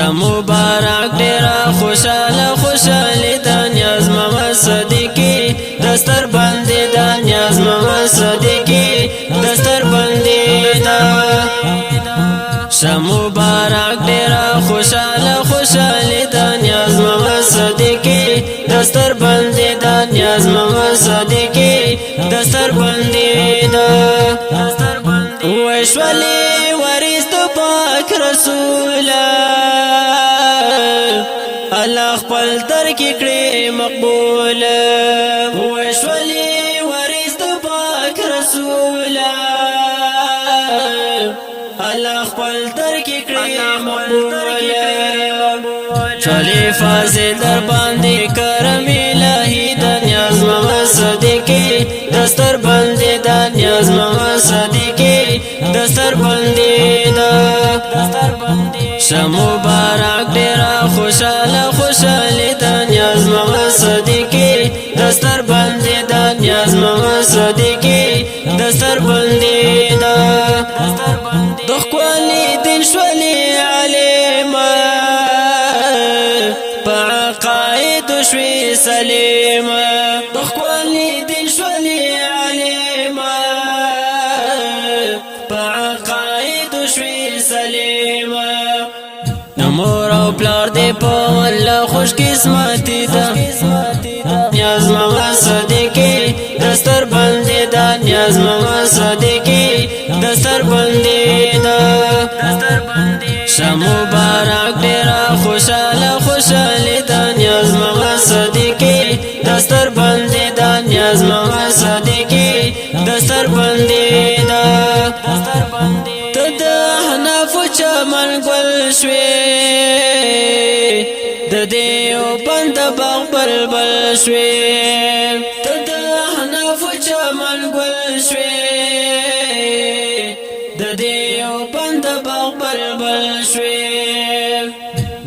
مبارک ډیرا خوشاله خوشاله د نیاز محمد صدیقی دستر باندې د نیاز محمد صدیقی دستر باندې دا مبارک ډیرا خوشاله خوشاله د نیاز محمد صدیقی دستر باندې د نیاز محمد صدیقی دستر باندې دا وشولي ورست پاک رسول الله خپل در کې کړې مقبول وشولي ورست پاک رسول الله خپل در کې کړې مقبول چلي فازل در باندې کرم الهي د نیاز محمد صدیقی دستر باندې د نیاز محمد صدیقی دستر باندې دا مبارک ډیرا خوشاله خوشاله د نیاز محمد صدیقی دستر باندې د نیاز محمد صدیقی دستر باندې دا د خپل دین شولي علما عقائد شوي سليمة بخواني دين شولي عليمة عقائد شوي سليمة نمور او پلار دي پا والله خوش قسمتي دا نیاز محمد صدیقی دستر بندي دا نیاز محمد صدیقی دستر بندي دا مبارک ډیرا خوشاله خوشاله د نیاز محمد صدیقی دستر باندې د نیاز محمد صدیقی دستر باندې دا ته د حناف چمن ګل شوي د دیو بند باغ بلبل شوي ته د حناف چمن ګل شوي د دیو بند باغ بلبل شوي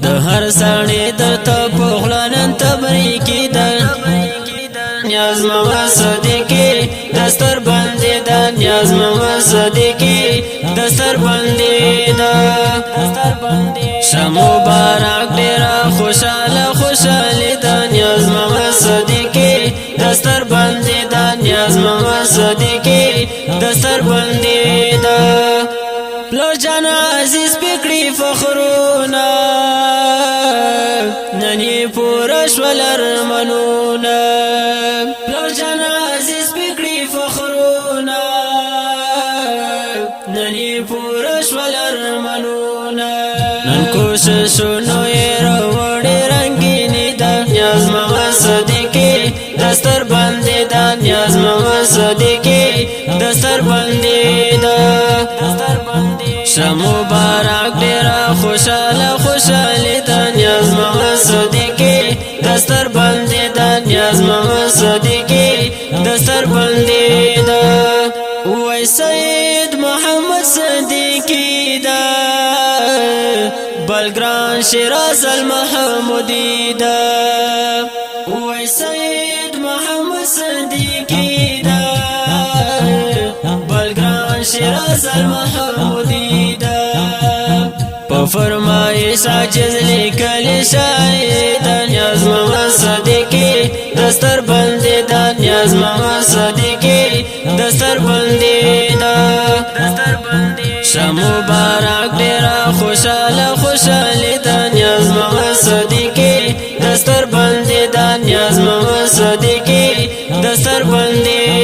د هر سړی د تپخلانن تبریکی د نیاز محمد صدیقی دستر باندې د نیاز محمد صدیقی دستر باندې دا مبارک ډیرا خوشاله خوشاله د نیاز محمد صدیقی دستر باندې د نیاز محمد صدیقی دستر باندې دا پلار جان عزیز پکړي فخرونا ننی پورا شولر منونا پلار جان عزیز پکړي فخرونا ننی پورا شولر منونا نن کوششونو یې راوړې رنگینی د نیاز محمد صدیقی دستر باندې د نیاز محمد صدیقی دستر باندې دا مبارک ډیرا خوشاله خوشاله د نیاز محمد صدیقی دستر باندې د نیاز محمد صدیقی دستر باندې دا وای سید محمد صدیقی دا بلګران شیراز المحمودی دا وای سید محمد صدیقی دا بلګران شیراز المحمودی فرمایش عاجز لیکل شاید نیاز محمد صدیقی دستر باندې د نیاز محمد صدیقی دستر باندې دا مبارک ډیرا خوشاله خوشاله د نیاز محمد صدیقی دستر باندې د نیاز محمد صدیقی دستر باندې